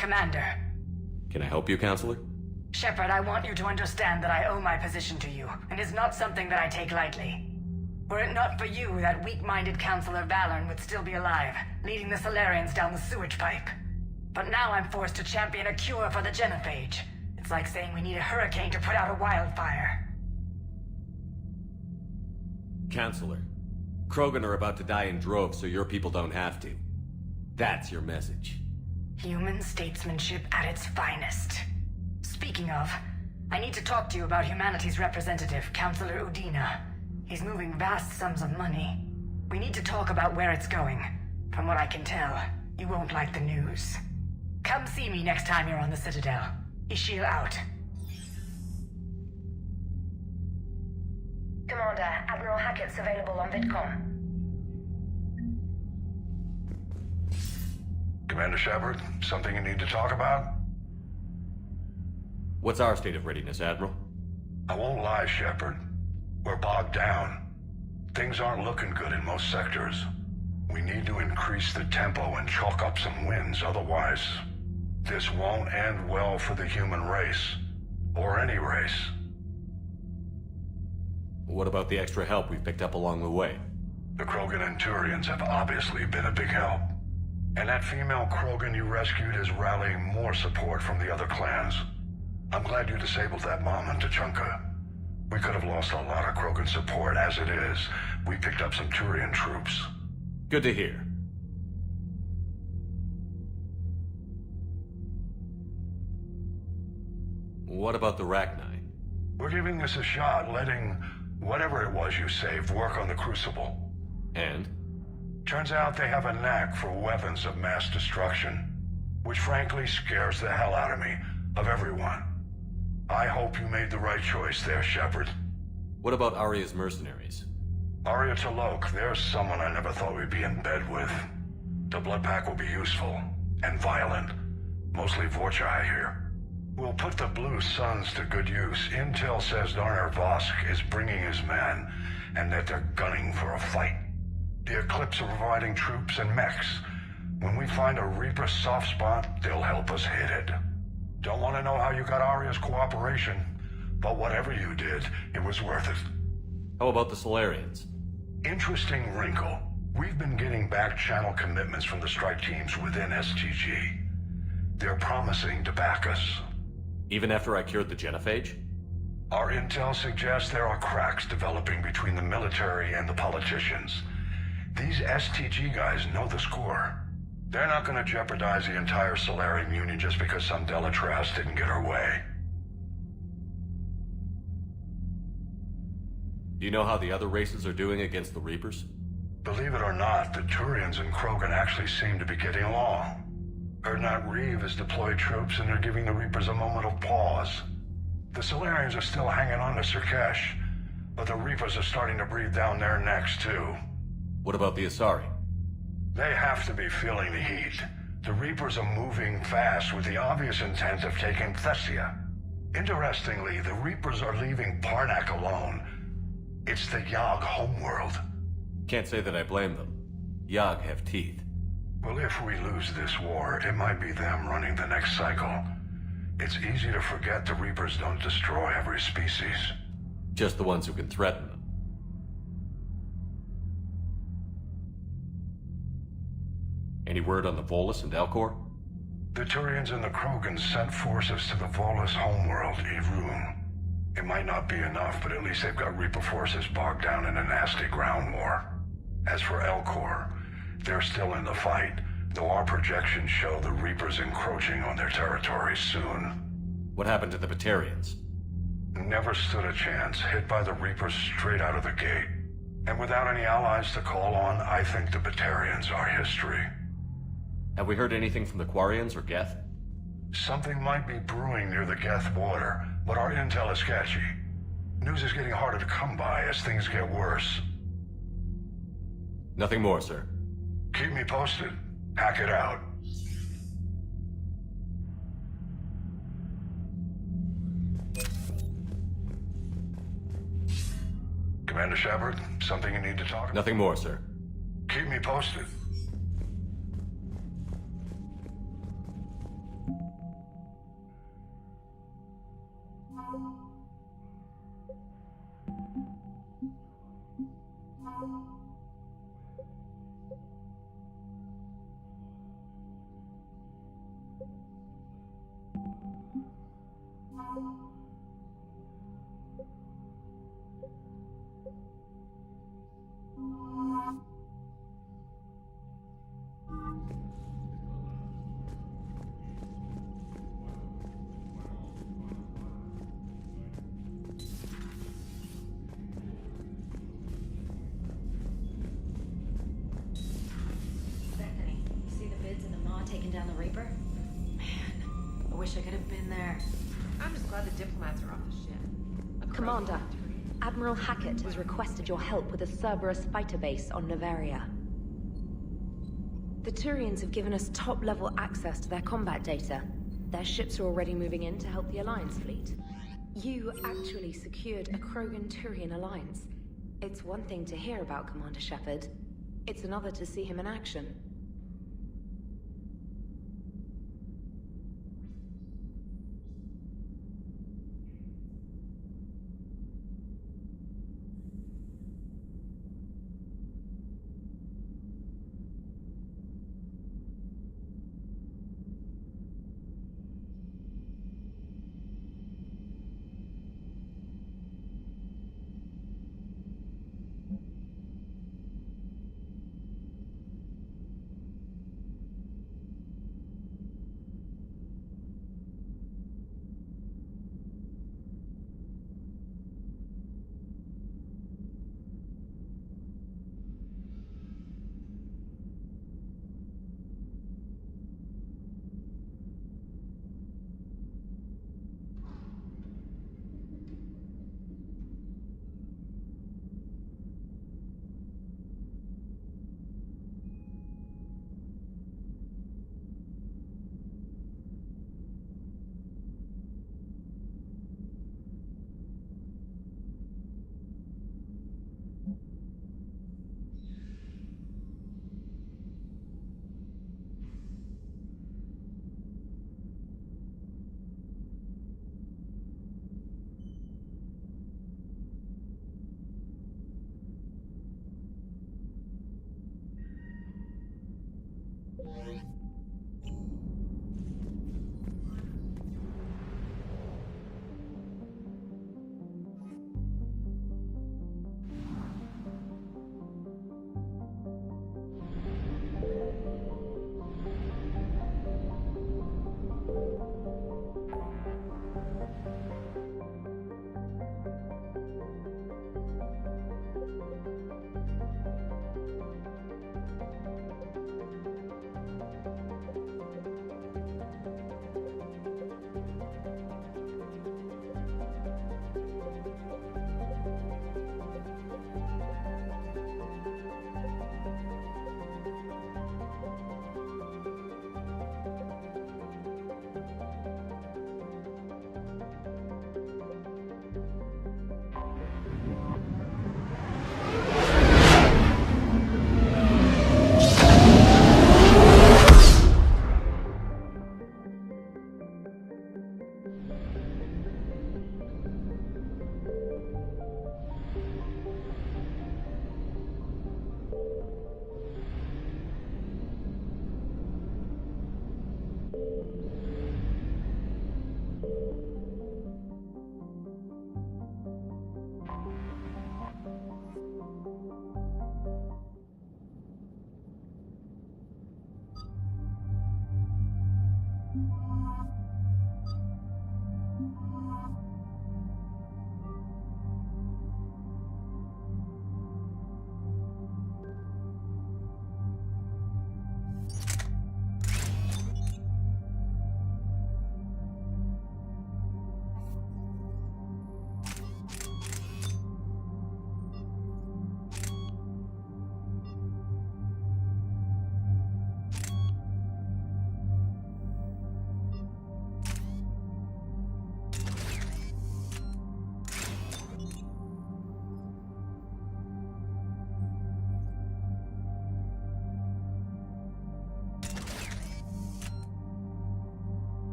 Commander. Can I help you, Counselor? Shepard, I want you to understand that I owe my position to you, and it's not something that I take lightly. Were it not for you, that weak-minded Counselor Valorn would still be alive, leading the Solarians down the sewage pipe. But now I'm forced to champion a cure for the genophage. It's like saying we need a hurricane to put out a wildfire. Counselor, Krogan are about to die in droves so your people don't have to. That's your message. Human statesmanship at its finest. Speaking of, I need to talk to you about humanity's representative, Counselor Udina. He's moving vast sums of money. We need to talk about where it's going. From what I can tell, you won't like the news. Come see me next time you're on the Citadel. Ishil out. Commander, Admiral Hackett's available on VidCom. Commander Shepard, something you need to talk about? What's our state of readiness, Admiral? I won't lie, Shepard. We're bogged down. Things aren't looking good in most sectors. We need to increase the tempo and chalk up some wins, otherwise this won't end well for the human race. Or any race. What about the extra help we've picked up along the way? The Krogan and Turians have obviously been a big help. And that female Krogan you rescued is rallying more support from the other clans. I'm glad you disabled that bomb on Tachanka. We could have lost a lot of Krogan support. As it is, we picked up some Turian troops. Good to hear. What about the Rachni? We're giving this a shot, letting whatever it was you saved work on the Crucible. And? Turns out they have a knack for weapons of mass destruction, which frankly scares the hell out of me, of everyone. I hope you made the right choice there, Shepard. What about Arya's mercenaries? Arya T'Loak, there's someone I never thought we'd be in bed with. The Blood Pack will be useful, and violent. Mostly Vorcha, I hear. We'll put the Blue Suns to good use. Intel says Darner Vosk is bringing his men, and that they're gunning for a fight. The Eclipse are providing troops and mechs. When we find a Reaper soft spot, they'll help us hit it. Don't want to know how you got Arya's cooperation, but whatever you did, it was worth it. How about the Solarians? Interesting wrinkle. We've been getting back-channel commitments from the strike teams within STG. They're promising to back us. Even after I cured the genophage? Our intel suggests there are cracks developing between the military and the politicians. These STG guys know the score. They're not going to jeopardize the entire Solarian Union just because some Delatras didn't get her way. Do you know how the other races are doing against the Reapers? Believe it or not, the Turians and Krogan actually seem to be getting along. Erdnot Reeve has deployed troops and they're giving the Reapers a moment of pause. The Solarians are still hanging on to Surkesh, but the Reapers are starting to breathe down their necks too. What about the Asari? They have to be feeling the heat. The Reapers are moving fast with the obvious intent of taking Thessia. Interestingly, the Reapers are leaving Parnak alone. It's the Yogg homeworld. Can't say that I blame them. Yogg have teeth. Well, if we lose this war, it might be them running the next cycle. It's easy to forget the Reapers don't destroy every species. Just the ones who can threaten them. Any word on the Volus and Elcor? The Turians and the Krogan sent forces to the Volus homeworld, Irun. It might not be enough, but at least they've got Reaper forces bogged down in a nasty ground war. As for Elcor, they're still in the fight, though our projections show the Reapers encroaching on their territory soon. What happened to the Batarians? Never stood a chance, hit by the Reapers straight out of the gate. And without any allies to call on, I think the Batarians are history. Have we heard anything from the Quarians or Geth? Something might be brewing near the Geth border, but our intel is sketchy. News is getting harder to come by as things get worse. Nothing more, sir. Keep me posted. Hack it out. Commander Shepard, something you need to talk about? Nothing more, sir. Keep me posted. taken down the Reaper? Man, I wish I could have been there. I'm just glad the diplomats are off the ship. Commander, Admiral Hackett has requested your help with a Cerberus fighter base on Novaria. The Turians have given us top-level access to their combat data. Their ships are already moving in to help the Alliance fleet. You actually secured a Krogan-Turian alliance. It's one thing to hear about Commander Shepard. It's another to see him in action.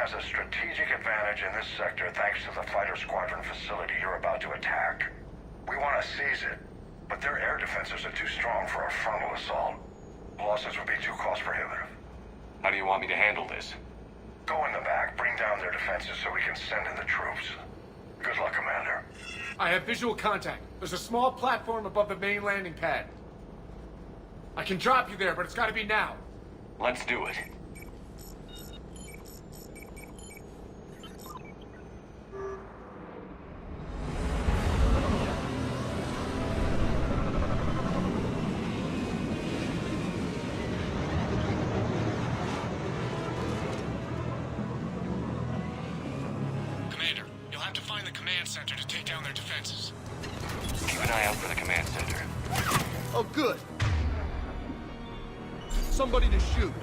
has a strategic advantage in this sector thanks to the fighter squadron facility you're about to attack. We want to seize it, but their air defenses are too strong for a frontal assault. Losses would be too cost prohibitive. How do you want me to handle this? Go in the back, bring down their defenses so we can send in the troops. Good luck, Commander. I have visual contact. There's a small platform above the main landing pad. I can drop you there, but it's gotta be now. Let's do it. command center to take down their defenses. Keep an eye out for the command center. Oh, good. Somebody to shoot.